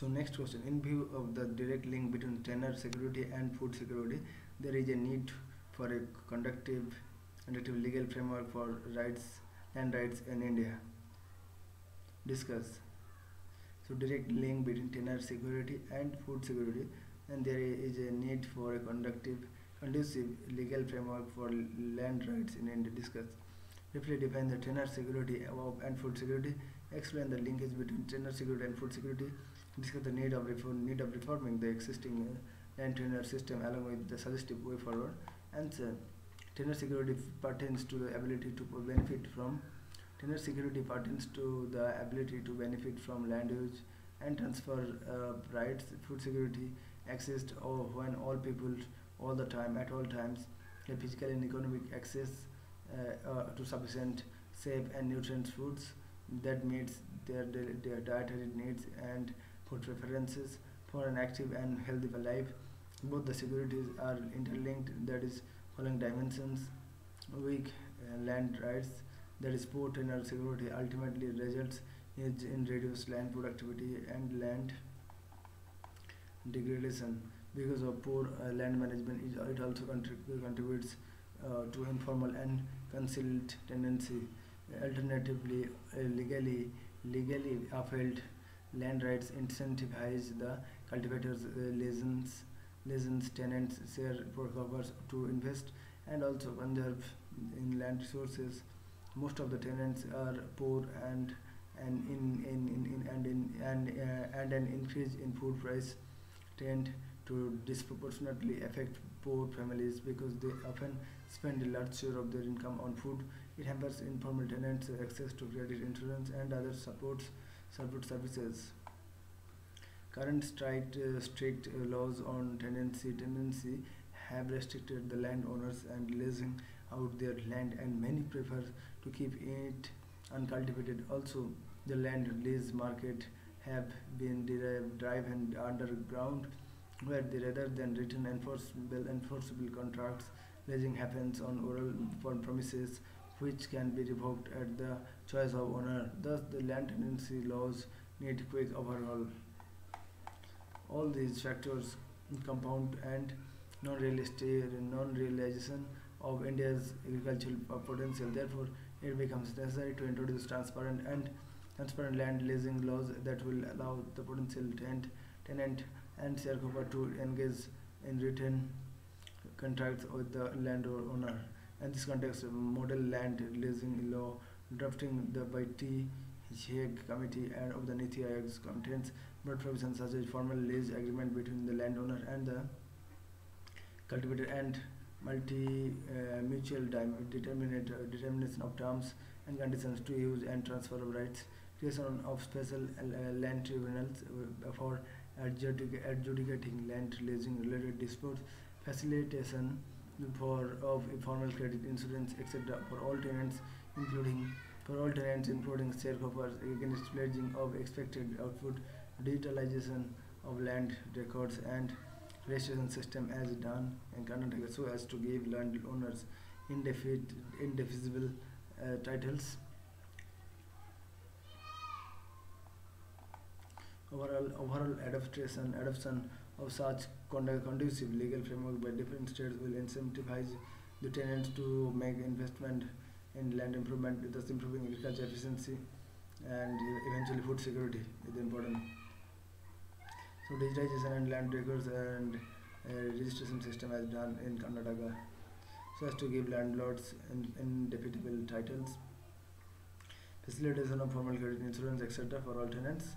So next question, in view of the direct link between tenure security and food security, there is a need for a conductive legal framework for land rights in India. Discuss. So direct link between tenure security and food security, and there is a need for a conducive legal framework for land rights in India. Discuss. Briefly define the tenure security and food security. Explain the linkage between tenure security and food security. Discuss the need of reforming the existing land tenure system along with the suggestive way forward. Answer. Tenure security pertains to the ability to benefit from Tenure security pertains to the ability to benefit from land use and transfer rights. Food security exists when all people, all the time, at all times, have physical and economic access to sufficient, safe, and nutrient foods that meets their dietary needs and food preferences for an active and healthy life. Both the securities are interlinked, that is, following dimensions. Weak land rights, that is poor tenure security, ultimately results in reduced land productivity and land degradation. Because of poor land management, it also contributes to informal and concealed tenancy. Alternatively, legally upheld land rights incentivize the cultivators' license tenants share covers to invest and also conserve in land resources. Most of the tenants are poor, and an increase in food price tend to disproportionately affect poor families because they often spend a large share of their income on food. It hampers informal tenants' access to credit, insurance, and other support services. Current strict laws on tenancy have restricted the landowners and leasing out their land, and many prefer to keep it uncultivated. Also, the land lease market have been driven underground, where rather than written enforceable contracts, leasing happens on oral promises, which can be revoked at the choice of owner. Thus, the land tenancy laws need quick overhaul. All these factors compound and non-realization of India's agricultural potential. Therefore, it becomes necessary to introduce transparent land leasing laws that will allow the potential tenant and sharecropper to engage in written contracts with the landowner. In this context, model land leasing law drafting by T. Hague Committee and of the Niti Aayog contains broad provisions such as formal lease agreement between the landowner and the cultivator and mutual determination of terms and conditions to use and transfer of rights, creation of special land tribunals for adjudicating land leasing related disputes, facilitation of informal credit, insurance, etc. for all tenants, including sharecroppers against pledging of expected output, digitalization of land records and registration system as done in Karnataka so as to give landowners indefeasible titles. Overall adoption of such conducive legal framework by different states will incentivize the tenants to make investment in land improvement, thus improving agriculture efficiency and eventually food security is important. So digitization and land records and registration system as done in Karnataka so as to give landlords indefeasible titles, facilitation of formal credit, insurance, etc. for all tenants,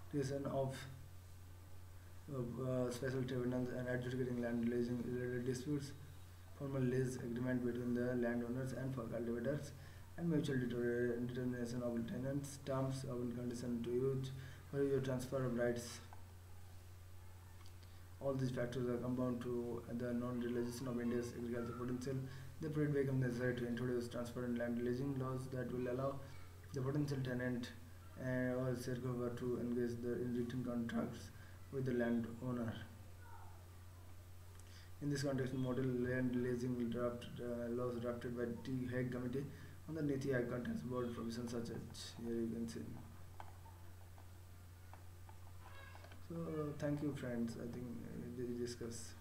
creation of special tribunals and adjudicating land leasing related disputes, formal lease agreement between the landowners and for cultivators, and mutual determination of tenants, terms of condition to use for your transfer of rights. All these factors are compound to the non-realization of India's agricultural potential. Therefore, it becomes necessary to introduce transparent land leasing laws that will allow the potential tenant or sharecropper to engage in written contracts with the landowner. In this context, model land leasing laws drafted by T. Hague Committee on the Niti Aayog contains broad provisions such as here you can see. So thank you, friends. I think we discuss.